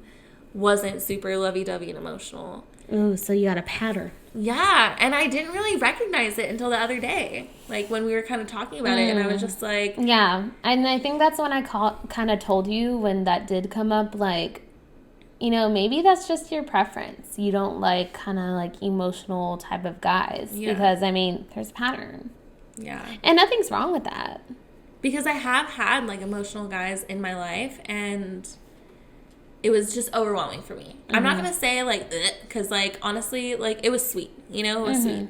S3: wasn't super lovey-dovey and emotional.
S1: Ooh, so you got a pattern.
S3: Yeah, and I didn't really recognize it until the other day, like when we were kind of talking about it, and I was just like...
S1: Yeah, and I think that's when I kind of told you when that did come up, like, you know, maybe that's just your preference. You don't like kind of like emotional type of guys because, I mean, there's a pattern.
S3: Yeah.
S1: And nothing's wrong with that.
S3: Because I have had like emotional guys in my life, and it was just overwhelming for me. I'm not going to say like, because like, honestly, like it was sweet, you know, it was sweet.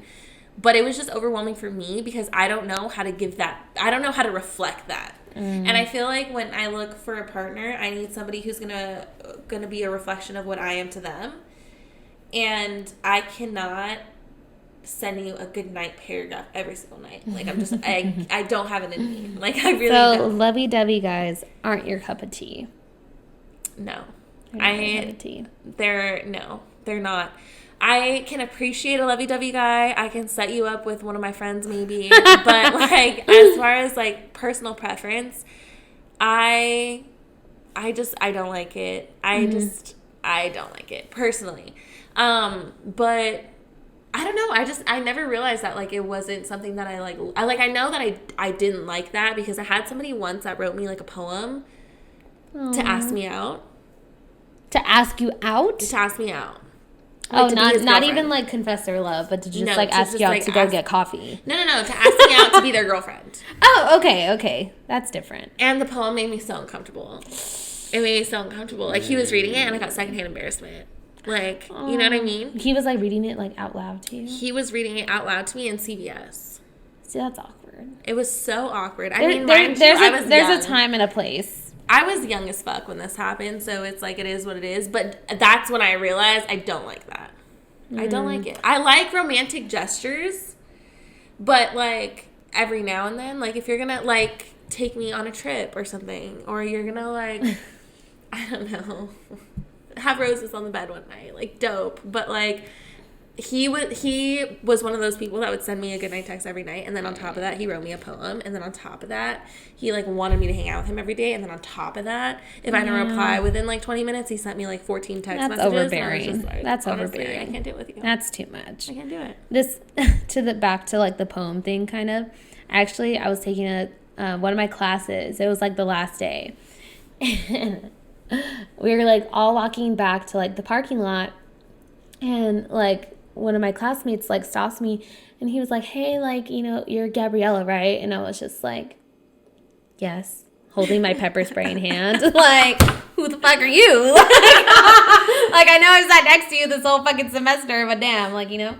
S3: But it was just overwhelming for me because I don't know how to give that. I don't know how to reflect that. And I feel like when I look for a partner, I need somebody who's gonna be a reflection of what I am to them. And I cannot send you a good night paragraph every single night. Like I'm just I don't have it in me. Like I really don't.
S1: Lovey-dovey guys aren't your cup of tea.
S3: No.
S1: They're
S3: not. I can appreciate a lovey-dovey guy. I can set you up with one of my friends maybe. But like as far as like personal preference, I don't like it. I don't like it personally. But I don't know. I never realized that like it wasn't something that I like. I know that I didn't like that because I had somebody once that wrote me like a poem to ask me out.
S1: To ask you out?
S3: To ask me out.
S1: Like not even like confess their love, but to just ask you out to go get coffee.
S3: No, to ask me out to be their girlfriend.
S1: Oh, okay. That's different.
S3: And the poem made me so uncomfortable. It made me so uncomfortable. Like he was reading it and I got secondhand embarrassment. Like, you know what I mean?
S1: He was like reading it like out loud to you?
S3: He was reading it out loud to me in CVS.
S1: See, that's awkward.
S3: It was so awkward.
S1: There's a time and a place.
S3: I was young as fuck when this happened, so it's like it is what it is. But that's when I realized I don't like that. I don't like it. I like romantic gestures, but like every now and then, like if you're gonna like take me on a trip or something, or you're gonna like, I don't know, have roses on the bed one night, like dope. But like he was one of those people that would send me a goodnight text every night, and then on top of that he wrote me a poem, and then on top of that he like wanted me to hang out with him every day, and then on top of that if I didn't reply within like 20 minutes he sent me like 14 text messages.
S1: Overbearing.
S3: Like,
S1: that's
S3: honestly,
S1: overbearing.
S3: I can't do it with you.
S1: That's too much.
S3: I can't do it.
S1: This back to like the poem thing kind of. Actually, I was taking one of my classes. It was like the last day, and we were like all walking back to like the parking lot, and like one of my classmates like stops me and he was like, hey, like, you know, you're Gabriella, right? And I was just like, yes, holding my pepper spray in hand. Like, who the fuck are you? Like, I know I sat next to you this whole fucking semester, but damn, like, you know.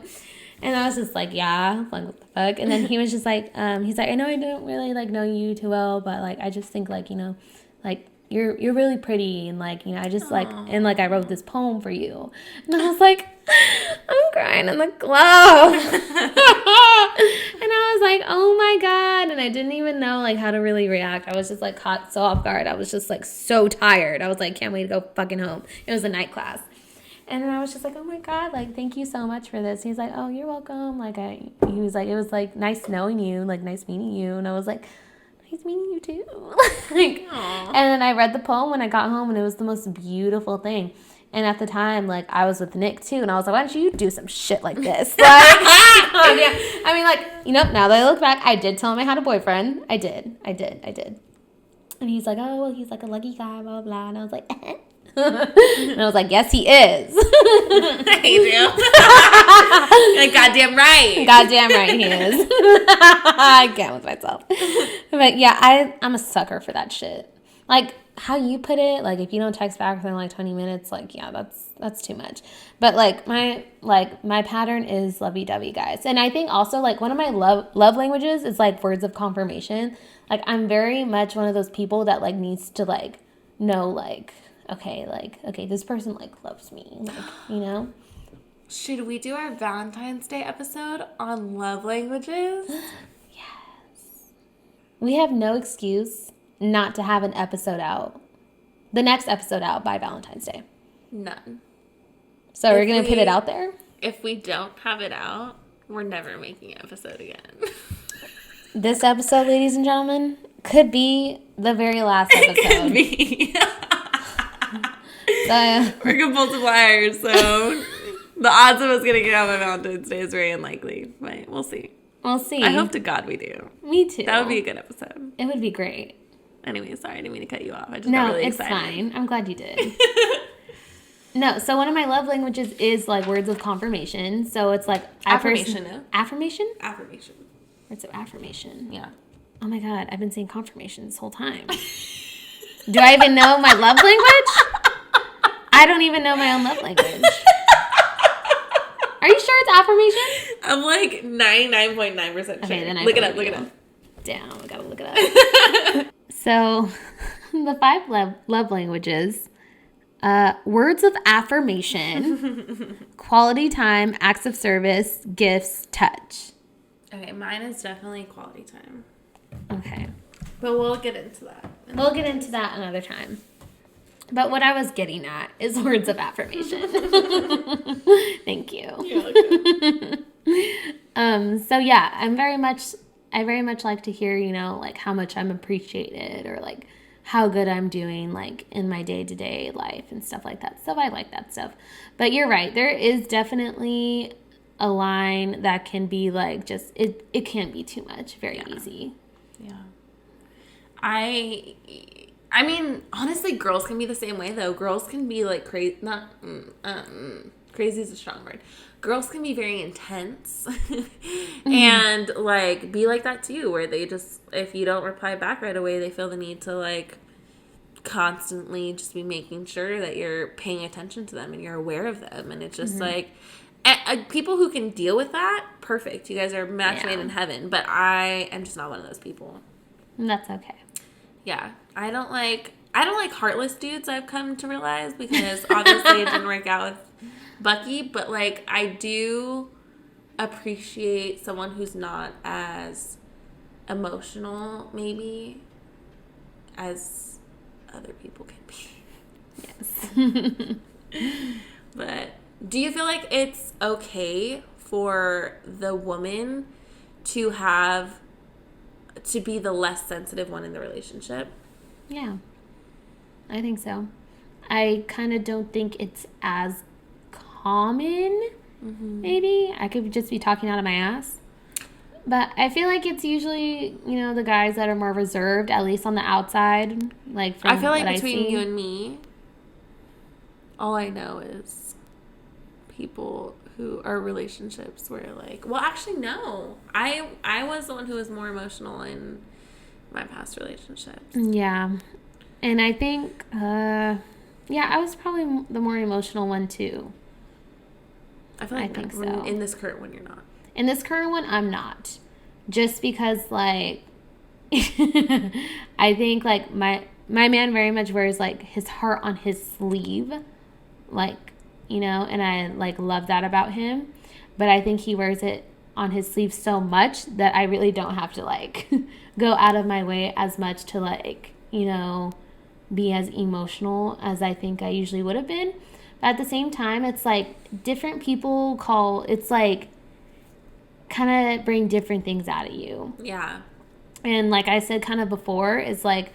S1: And I was just like, yeah, like, what the fuck? And then he was just like, he's like, I know I don't really like know you too well, but like I just think like, you know, like you're really pretty, and like, you know, I just like, and like I wrote this poem for you. And I was like, I'm crying in the glove. And I was like, oh my God. And I didn't even know like how to really react. I was just like caught so off guard. I was just like so tired. I was like, can't wait to go fucking home. It was a night class. And then I was just like, oh my God, like, thank you so much for this. He's like, oh, you're welcome. Like, he was like, it was like nice knowing you, like nice meeting you. And I was like, nice meeting you too. Like, and then I read the poem when I got home, and it was the most beautiful thing. And at the time, like, I was with Nick too, and I was like, why don't you do some shit like this? Like, I mean, like, you know, now that I look back, I did tell him I had a boyfriend. I did. And he's like, oh, well, he's like a lucky guy, blah, blah, blah. And I was like, and I was like, yes, he is.
S3: You do? Like, goddamn right.
S1: Goddamn right he is. I can't with myself. But yeah, I'm a sucker for that shit. Like, how you put it, like, if you don't text back within like 20 minutes, like, yeah, that's too much. But like my pattern is lovey-dovey guys. And I think also like one of my love languages is like words of confirmation. Like, I'm very much one of those people that like needs to like know like, okay, this person like loves me, like, you know.
S3: Should we do our Valentine's Day episode on love languages?
S1: Yes. We have no excuse not to have an episode out. The next episode out by Valentine's Day.
S3: None.
S1: So we're going to put it out there?
S3: If we don't have it out, we're never making an episode again.
S1: This episode, ladies and gentlemen, could be the very last episode.
S3: It could be. We're compulsive liars, so The odds of us getting it on my Valentine's Day is very unlikely, but we'll see.
S1: We'll see.
S3: I hope to God we do.
S1: Me too.
S3: That would be a good episode.
S1: It would be great.
S3: Anyway, sorry, I didn't mean to cut you off. I just got really excited.
S1: No, it's fine. I'm glad you did. No, so one of my love languages is like words of confirmation. So it's like
S3: affirmation.
S1: Affirmation?
S3: Affirmation.
S1: Words of affirmation.
S3: Yeah.
S1: Oh my God, I've been saying confirmation this whole time. Do I even know my love language? I don't even know my own love language. Are you sure it's affirmation?
S3: I'm like 99.9% sure.
S1: Okay, then
S3: look it up.
S1: Damn, I gotta look it up. So, the 5 love languages. Words of affirmation, quality time, acts of service, gifts, touch.
S3: Okay, mine is definitely quality time.
S1: Okay.
S3: But we'll get into that.
S1: We'll get into that another time. But what I was getting at is words of affirmation. Thank you.
S3: You're welcome.
S1: So yeah, I very much like to hear, like how much I'm appreciated or like how good I'm doing like in my day-to-day life and stuff like that. So I like that stuff. But you're right. There is definitely a line that can be like just, it can't be too much. Very easy.
S3: Yeah. I mean, honestly, girls can be the same way, though. Girls can be, like, crazy. Not, crazy is a strong word. Girls can be very intense and, like, be like that, too, where they just, if you don't reply back right away, they feel the need to, like, constantly just be making sure that you're paying attention to them and you're aware of them. And it's just, like, people who can deal with that, perfect. You guys are match made in heaven. But I am just not one of those people.
S1: That's okay.
S3: Yeah. I don't like heartless dudes, I've come to realize, because obviously it didn't work out with Bucky, but like I do appreciate someone who's not as emotional maybe as other people can be. Yes. But do you feel like it's okay for the woman to be the less sensitive one in the relationship?
S1: Yeah, I think so. I kind of don't think it's as common, maybe. I could just be talking out of my ass. But I feel like it's usually, the guys that are more reserved, at least on the outside. Like, from
S3: I feel like
S1: what
S3: between you and me, all I know is people who are relationships where, like, well, actually, no. I was the one who was more emotional in my past relationships.
S1: Yeah. And I think, I was probably the more emotional one, too.
S3: I feel like
S1: I think so.
S3: In this current one, you're not.
S1: In this current one, I'm not. Just because, like, I think, like, my man very much wears, like, his heart on his sleeve. Like, and I, like, love that about him. But I think he wears it on his sleeve so much that I really don't have to, like, go out of my way as much to, like, be as emotional as I think I usually would have been. But at the same time, it's, like, different people it's, like, kind of bring different things out of you.
S3: Yeah.
S1: And like I said kind of before, it's, like,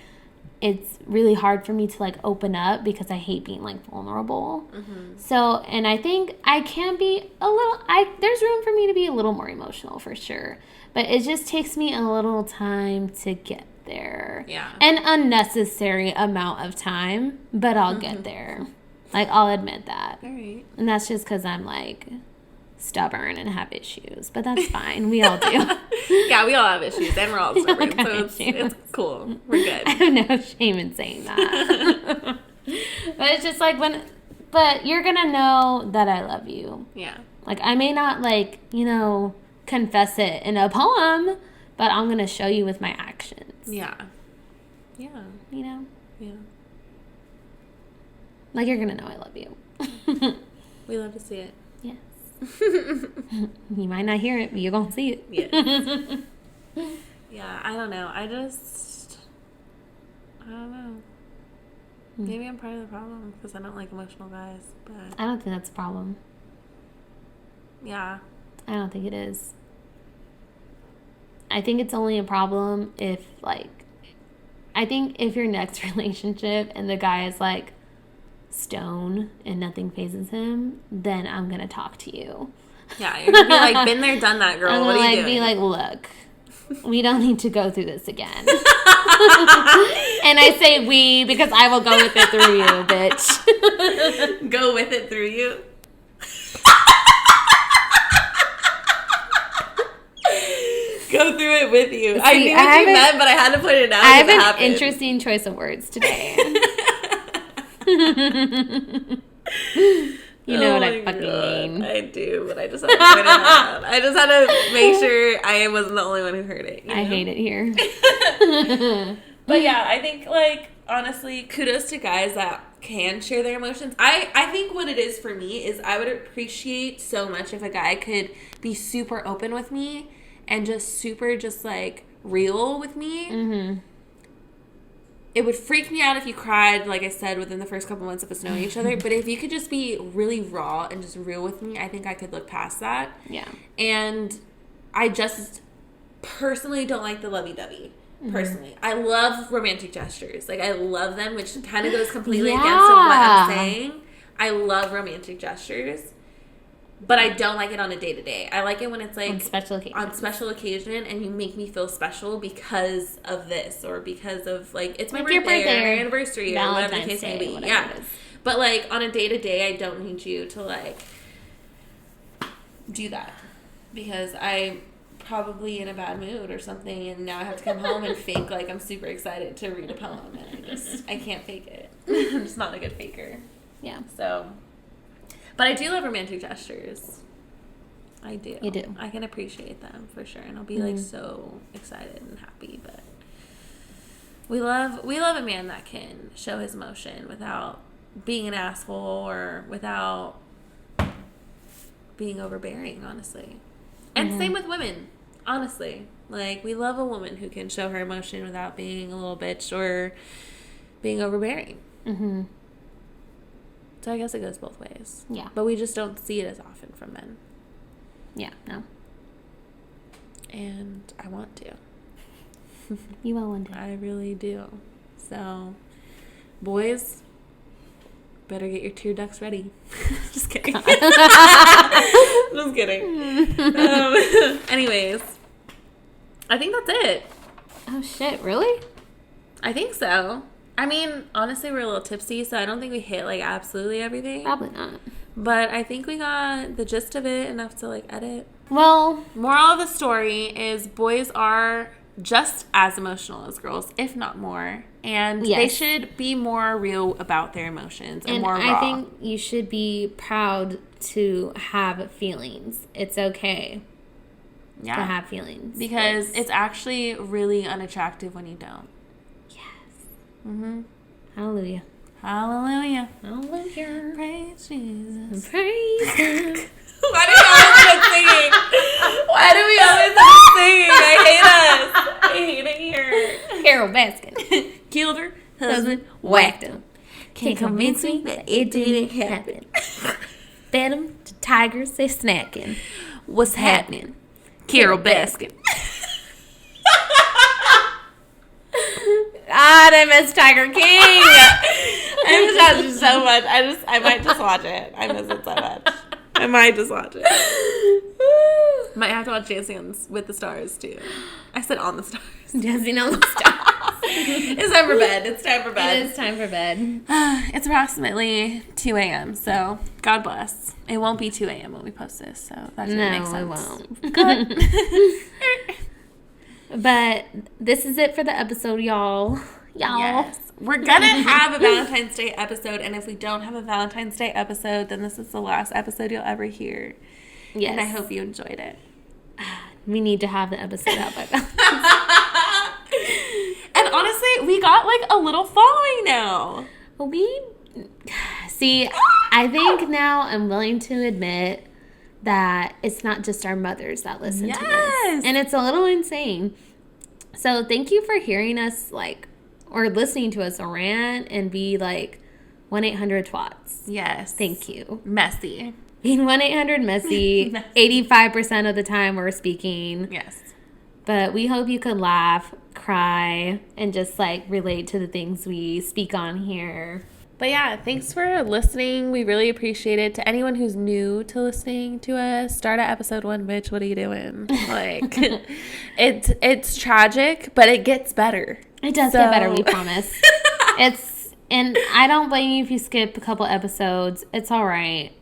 S1: it's really hard for me to, like, open up because I hate being, like, vulnerable. Mm-hmm. So, and I think I can be there's room for me to be a little more emotional for sure. But it just takes me a little time to get there.
S3: Yeah.
S1: An unnecessary amount of time, but I'll get there. Like, I'll admit that.
S3: All right.
S1: And that's just because I'm, like, stubborn and have issues. But that's fine. We all do.
S3: Yeah, we all have issues, and we're all stubborn, so it's cool. We're good.
S1: I have no shame in saying that. But it's just like but you're going to know that I love you.
S3: Yeah.
S1: Like, I may not, like, confess it in a poem, but I'm going to show you with my actions.
S3: Yeah. Yeah.
S1: Yeah. Like, you're going to know I love you.
S3: We love to see it.
S1: Yes. You might not hear it, but you're going to see it.
S3: Yes. Yeah, I don't know. I don't know. Maybe I'm part of the problem because I don't like emotional guys, but
S1: I don't think that's a problem.
S3: Yeah.
S1: I don't think it is. I think it's only a problem if, like, I think if your next relationship and the guy is, like, stone and nothing phases him, then I'm going to talk to you.
S3: Yeah, you're going to be like, been there, done that, girl.
S1: I'm
S3: What are you
S1: gonna
S3: doing?
S1: be like, look, we don't need to go through this again. And I say we because I will go with it through you, bitch.
S3: Go with it through you? Go through it with you.
S1: See,
S3: I knew what you meant, but I had to put it out.
S1: I have an interesting choice of words today. You know what I fucking mean.
S3: I do, but I just had to point it out. I just had to make sure I wasn't the only one who heard it.
S1: I hate it here.
S3: But yeah, I think, like, honestly, kudos to guys that can share their emotions. I think what it is for me is I would appreciate so much if a guy could be super open with me and just super just, like, real with me. Mm-hmm. It would freak me out if you cried, like I said, within the first couple months of us knowing each other. But if you could just be really raw and just real with me, I think I could look past that.
S1: Yeah.
S3: And I just personally don't like the lovey-dovey. Personally. I love romantic gestures. Like, I love them, which kind of goes completely against what I'm saying. I love romantic gestures. But I don't like it on a day-to-day. I like it when it's, like,
S1: on special occasion,
S3: and you make me feel special because of this, or because of, like, it's my birthday or my anniversary or whatever the case may be. Yeah. But, like, on a day-to-day, I don't need you to, like, do that. Because I'm probably in a bad mood or something, and now I have to come home and fake like I'm super excited to read a poem, and I can't fake it. I'm just not a good faker.
S1: Yeah.
S3: So... But I do love romantic gestures. I do.
S1: You do.
S3: I can appreciate them for sure, and I'll be like so excited and happy. But we love a man that can show his emotion without being an asshole or without being overbearing. Honestly, and same with women. Honestly, like we love a woman who can show her emotion without being a little bitch or being overbearing. Mm-hmm. So I guess it goes both ways.
S1: Yeah.
S3: But we just don't see it as often from men.
S1: Yeah, no.
S3: And I want to.
S1: You will one day.
S3: I really do. So, boys, better get your tear ducts ready. Just kidding. Just kidding. Anyways, I think that's it.
S1: Oh, shit. Really?
S3: I think so. I mean, honestly, we're a little tipsy, so I don't think we hit, like, absolutely everything.
S1: Probably not.
S3: But I think we got the gist of it, enough to, like, edit.
S1: Well,
S3: moral of the story is boys are just as emotional as girls, if not more. And they should be more real about their emotions and more raw.
S1: I think you should be proud to have feelings. It's okay to have feelings.
S3: Because it's actually really unattractive when you don't. Mm-hmm.
S1: Hallelujah.
S3: Hallelujah.
S1: Hallelujah.
S3: Praise Jesus.
S1: Praise Him.
S3: Why do we always start singing? Why do we always start singing? I hate us. I hate it here.
S1: Carol Baskin.
S3: Killed her husband, whacked him.
S1: Can't convince me that it didn't happen. Fed him to tigers, they snacking.
S3: What's happening? Carol Baskin.
S1: God, I miss Tiger King.
S3: I miss that so much. I might just watch it. I miss it so much. I might just watch it. Might have to watch Dancing with the Stars too. I said On the Stars.
S1: Dancing on the Stars.
S3: It's time for bed. It's time for bed.
S1: It is time for bed.
S3: It's approximately 2 a.m. So God bless. It won't be 2 a.m. when we post this. So that didn't make sense.
S1: No, it won't.
S3: Good.
S1: But this is it for the episode, y'all.
S3: Yes. We're going to have a Valentine's Day episode. And if we don't have a Valentine's Day episode, then this is the last episode you'll ever hear.
S1: Yes.
S3: And I hope you enjoyed it.
S1: We need to have the episode out by Valentine's.
S3: And honestly, we got like a little following now.
S1: See, I think now I'm willing to admit that it's not just our mothers that listen to this. And it's a little insane. So thank you for hearing us, like, or listening to us rant and be like 1-800-TWATS.
S3: Yes.
S1: Thank you.
S3: Messy.
S1: Being 1-800-MESSY, 85% of the time we're speaking.
S3: Yes.
S1: But we hope you could laugh, cry, and just, like, relate to the things we speak on here.
S3: But yeah, thanks for listening. We really appreciate it. To anyone who's new to listening to us, start at episode 1, bitch. What are you doing? Like, it's tragic, but it gets better.
S1: It does get better, we promise. And I don't blame you if you skip a couple episodes. It's all right.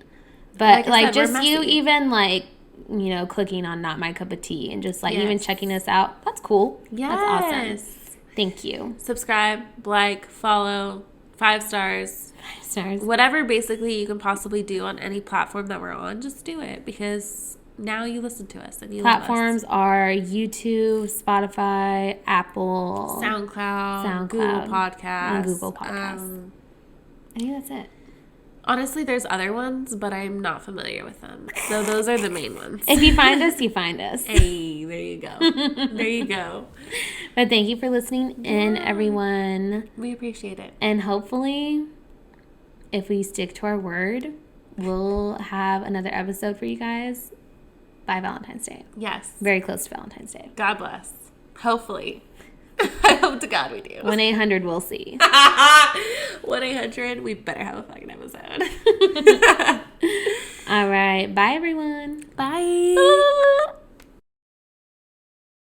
S1: But like just you even like, you know, clicking on Not My Cup of Tea and just like even checking us out. That's cool.
S3: Yes.
S1: That's awesome. Thank you.
S3: Subscribe, like, follow, 5 stars.
S1: 5 stars.
S3: Whatever basically you can possibly do on any platform that we're on, just do it because now you listen to us and you
S1: Platforms
S3: love us.
S1: are YouTube, Spotify, Apple,
S3: SoundCloud, Google Podcasts.
S1: And Google Podcasts. I think that's it.
S3: Honestly, there's other ones, but I'm not familiar with them. So those are the main ones.
S1: If you find us, you find us.
S3: Hey, there you go. There you go.
S1: But thank you for listening in, everyone.
S3: We appreciate it.
S1: And hopefully, if we stick to our word, we'll have another episode for you guys by Valentine's Day.
S3: Yes.
S1: Very close to Valentine's Day.
S3: God bless. Hopefully. I hope to God we do.
S1: 1-800 we'll see.
S3: 1-800 we better have a fucking episode.
S1: All right. Bye, everyone.
S3: Bye.